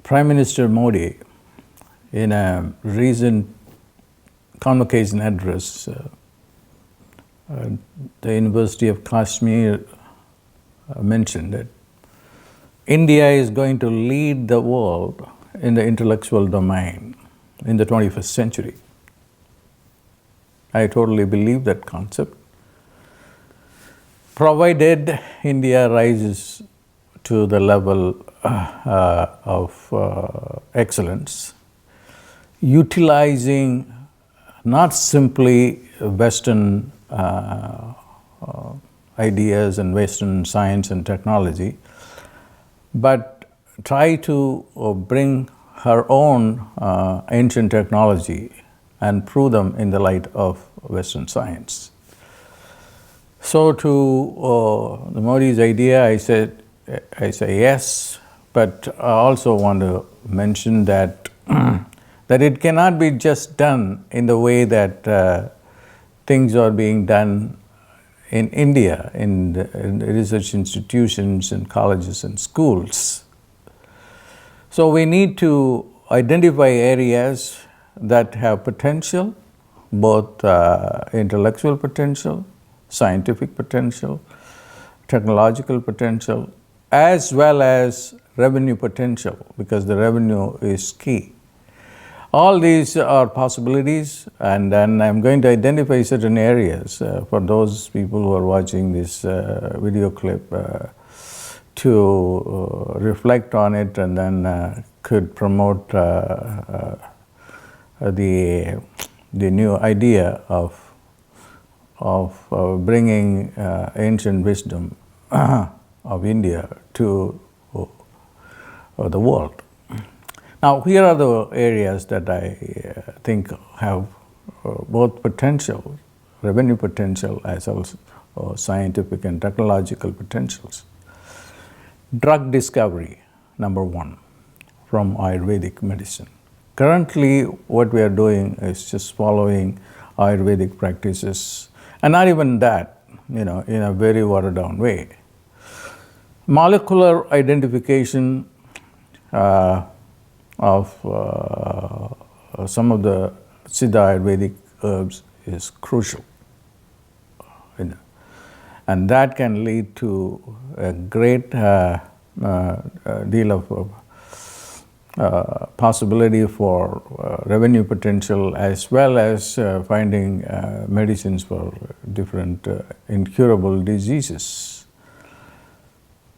Prime Minister Modi, in a recent convocation address, the University of Kashmir mentioned that India is going to lead the world in the intellectual domain in the 21st century. I totally believe that concept, provided India rises to the level of excellence, utilizing not simply Western ideas and Western science and technology, but try to bring her own ancient technology and prove them in the light of Western science. So to the Modi's idea, I say yes, but I also want to mention that that it cannot be just done in the way that things are being done in India, in the research institutions and colleges and schools. So we need to identify areas that have potential, both intellectual potential, scientific potential, technological potential, as well as revenue potential, because the revenue is key. All these are possibilities, and then I'm going to identify certain areas for those people who are watching this video clip to reflect on it, and then could promote the new idea of bringing ancient wisdom of India to the world. Now, here are the areas that I think have both potential, revenue potential, as well as scientific and technological potentials. Drug discovery, number one, from Ayurvedic medicine. Currently, what we are doing is just following Ayurvedic practices, and not even that, in a very watered down way. Molecular identification of some of the Siddha Ayurvedic herbs is crucial. And that can lead to a great deal of possibility for revenue potential, as well as finding medicines for different incurable diseases.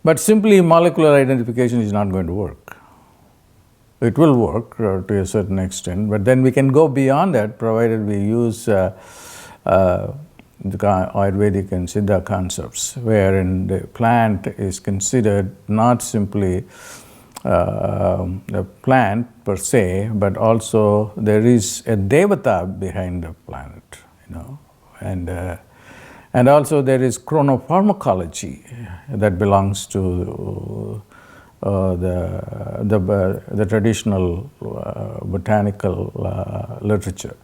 But simply molecular identification is not going to work. It will work to a certain extent, but then we can go beyond that, provided we use the Ayurvedic and Siddha concepts, wherein the plant is considered not simply a plant per se, but also there is a devata behind the planet, and also there is chronopharmacology that belongs to the traditional botanical literature.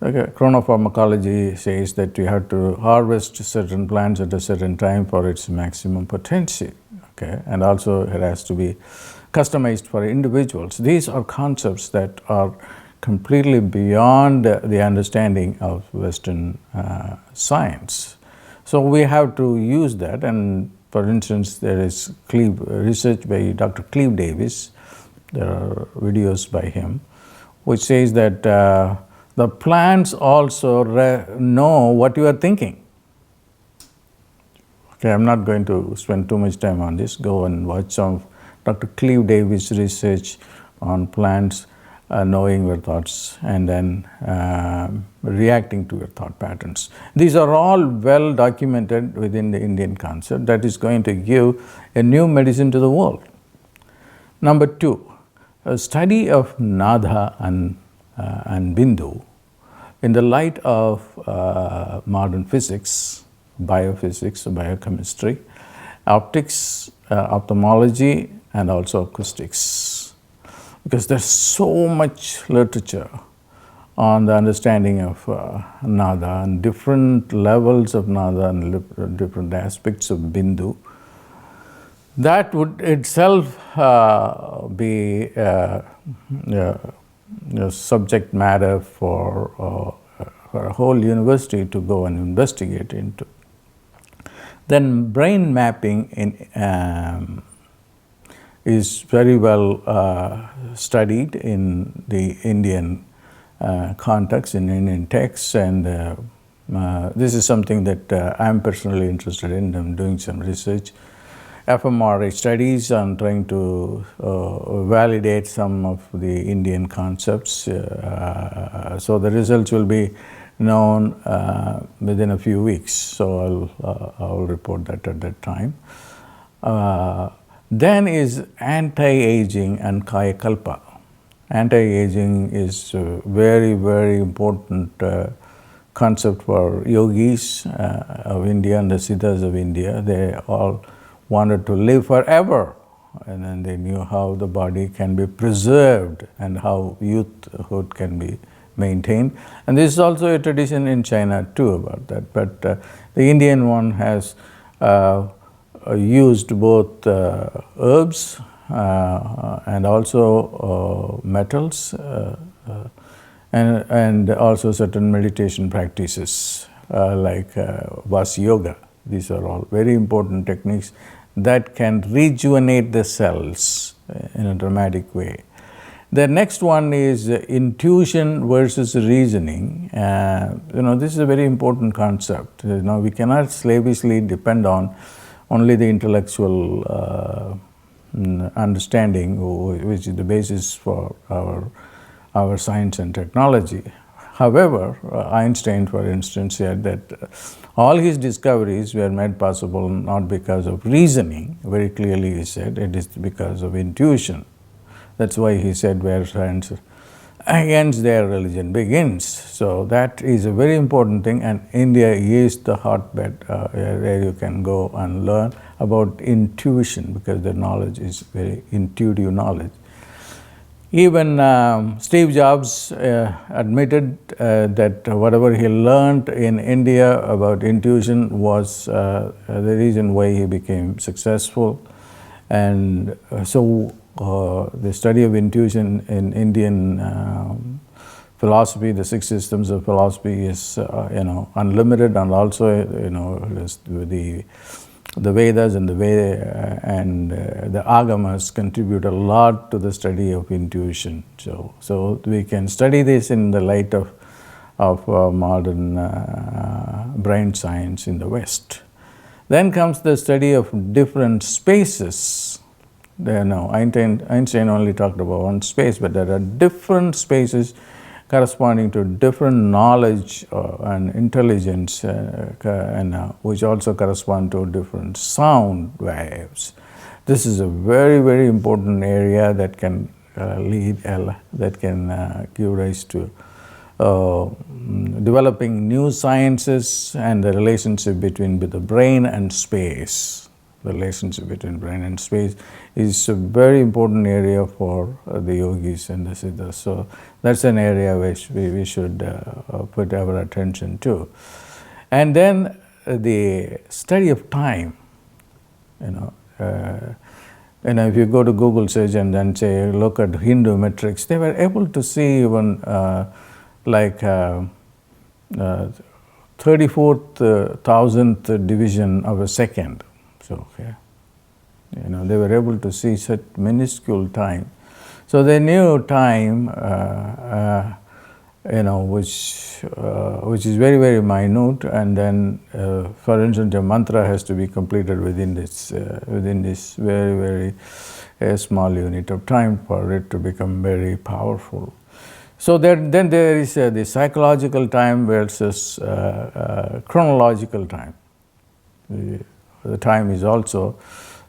Okay. Chronopharmacology says that you have to harvest certain plants at a certain time for its maximum potency. Okay. And also it has to be customized for individuals. These are concepts that are completely beyond the understanding of Western science. So we have to use that, and for instance, there is research by Dr. Cleve Davis, there are videos by him, which says that the plants also know what you are thinking. Okay, I'm not going to spend too much time on this. Go and watch some of Dr. Cleve Davis' research on plants knowing your thoughts and then reacting to your thought patterns. These are all well documented within the Indian concept that is going to give a new medicine to the world. Number two, a study of Nada and Bindu in the light of modern physics, biophysics, biochemistry, optics, ophthalmology, and also acoustics. Because there's so much literature on the understanding of Nada and different levels of Nada and different aspects of Bindu, That would itself be subject matter for a whole university to go and investigate into. Then brain mapping is very well studied in the Indian context, in Indian texts, and this is something that I'm personally interested in. I'm doing some research, fMRI studies, on trying to validate some of the Indian concepts. So the results will be known within a few weeks. So I'll report that at that time. Then is anti-aging and Kaya Kalpa. Anti-aging is a very, very important concept for yogis of India and the siddhas of India. They all wanted to live forever, and then they knew how the body can be preserved and how youthhood can be maintained. And this is also a tradition in China too about that. But the Indian one has used both herbs and also metals and also certain meditation practices like Vasa Yoga. These are all very important techniques that can rejuvenate the cells in a dramatic way. The next one is intuition versus reasoning. This is a very important concept. We cannot slavishly depend on only the intellectual understanding, which is the basis for our science and technology. However, Einstein, for instance, said that all his discoveries were made possible not because of reasoning. Very clearly he said it is because of intuition. That's why he said, where science ends, there religion begins. So that is a very important thing, and India is the hotbed where you can go and learn about intuition, because the knowledge is very intuitive knowledge. Even Steve Jobs admitted that whatever he learned in India about intuition was the reason why he became successful. And so the study of intuition in Indian philosophy, the 6 systems of philosophy, is unlimited, and also the Vedas and the Agamas contribute a lot to the study of intuition. So we can study this in the light of modern brain science in the West. Then comes the study of different spaces. Einstein only talked about one space, but there are different spaces corresponding to different knowledge and intelligence, which also correspond to different sound waves. This is a very, very important area that can give rise to developing new sciences and the relationship between the brain and space. The relationship between brain and space is a very important area for the yogis and the siddhas. So that's an area which we should put our attention to. And then the study of time. If you go to Google search and then say, look at Hindu metrics, they were able to see even 34,000th division of a second. So, they were able to see such minuscule time. So they knew time, which is very, very minute. And then, for instance, a mantra has to be completed within this very, very small unit of time for it to become very powerful. So then there is the psychological time versus chronological time. The time is also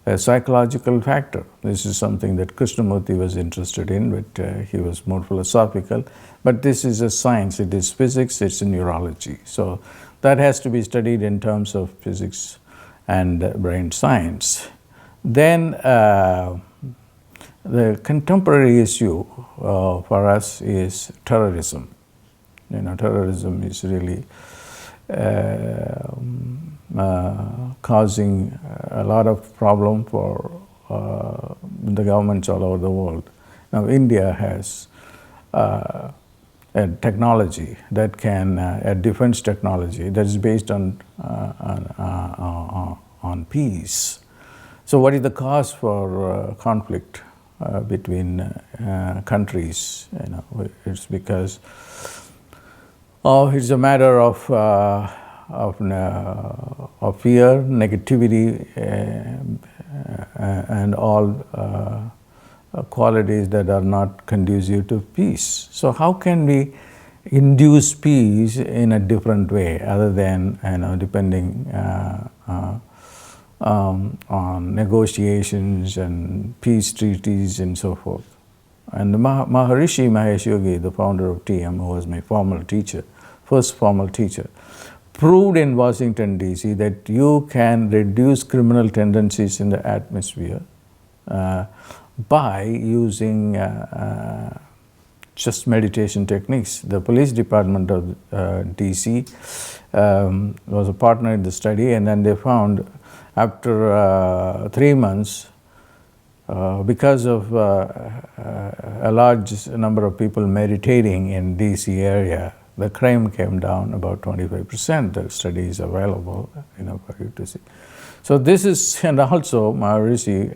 a psychological factor. This is something that Krishnamurti was interested in, but he was more philosophical. But this is a science. It is physics, it's neurology. So that has to be studied in terms of physics and brain science. Then the contemporary issue for us is terrorism. Terrorism is really causing a lot of problem for the governments all over the world. Now, India has a technology that can, a defense technology that is based on peace. So, what is the cause for conflict between countries? It's because it's a matter of fear, negativity, and all qualities that are not conducive to peace. So how can we induce peace in a different way other than depending on negotiations and peace treaties and so forth? And the Maharishi Mahesh Yogi, the founder of TM, who was my first formal teacher, proved in Washington DC that you can reduce criminal tendencies in the atmosphere by using just meditation techniques. The police department of DC was a partner in the study, and then they found after 3 months, because of a large number of people meditating in DC area, the crime came down about 25%. The study is available, for you to see. So this is, and also Maharishi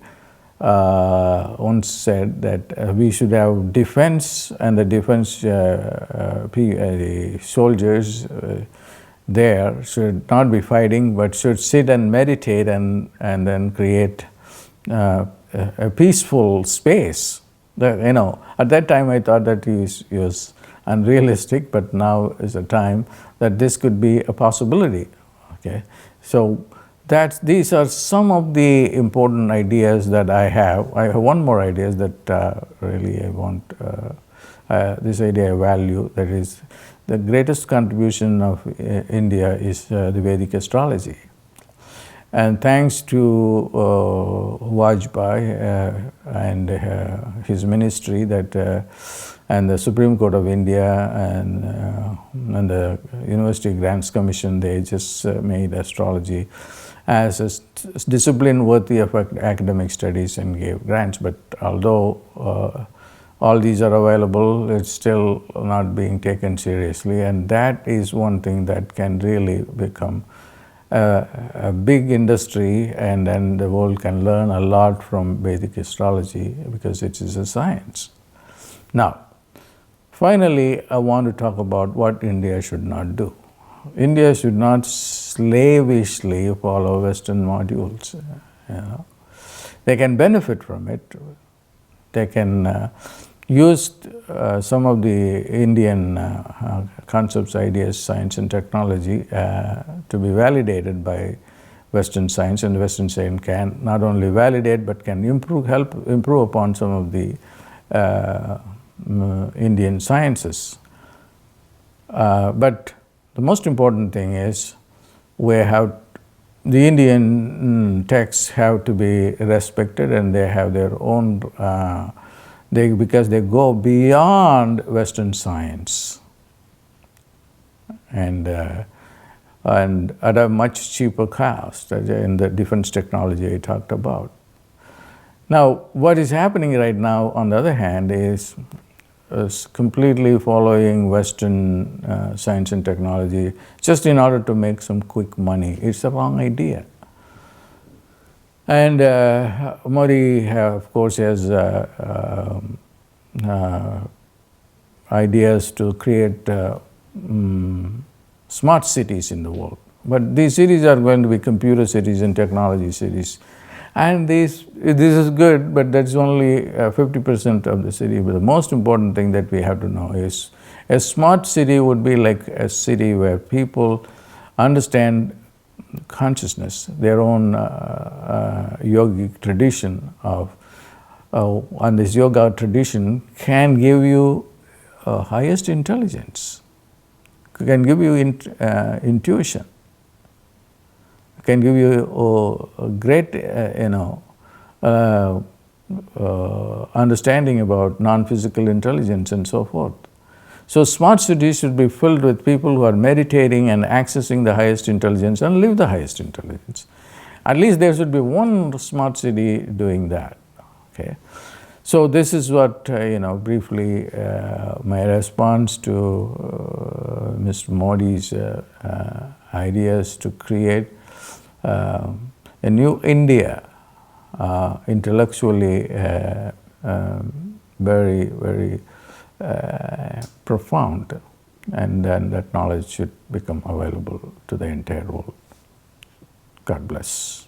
once said that we should have defense, and the defense the soldiers there should not be fighting, but should sit and meditate and then create a peaceful space. At that time I thought that he was unrealistic, but now is a time that this could be a possibility. Okay, so these are some of the important ideas that I have. I have one more idea that really I want, this idea I value, that is the greatest contribution of India is the Vedic astrology. And thanks to Vajpayee and his ministry, and the Supreme Court of India and the University Grants Commission, they just made astrology as a discipline worthy of academic studies and gave grants. But although all these are available, it's still not being taken seriously, and that is one thing that can really become a big industry, and then the world can learn a lot from Vedic astrology because it is a science. Now, finally, I want to talk about what India should not do. India should not slavishly follow Western modules. They can benefit from it. They can use some of the Indian concepts, ideas, science and technology to be validated by Western science, and Western science can not only validate but can help improve upon some of the Indian sciences. But the most important thing is the Indian texts have to be respected, and they have their own, because they go beyond Western science and at a much cheaper cost in the defense technology I talked about. Now, what is happening right now, on the other hand, is completely following Western science and technology just in order to make some quick money. It's a wrong idea. And Modi, of course, has ideas to create smart cities in the world. But these cities are going to be computer cities and technology cities. And this is good, but that's only 50% of the city. But the most important thing that we have to know is a smart city would be like a city where people understand consciousness, their own yogic tradition and this yoga tradition can give you highest intelligence, can give you intuition, can give you a great understanding about non-physical intelligence and so forth. So smart cities should be filled with people who are meditating and accessing the highest intelligence and live the highest intelligence. At least there should be one smart city doing that. Okay, so this is what briefly my response to Mr. Modi's ideas to create a new India, intellectually very, very profound, and then that knowledge should become available to the entire world. God bless.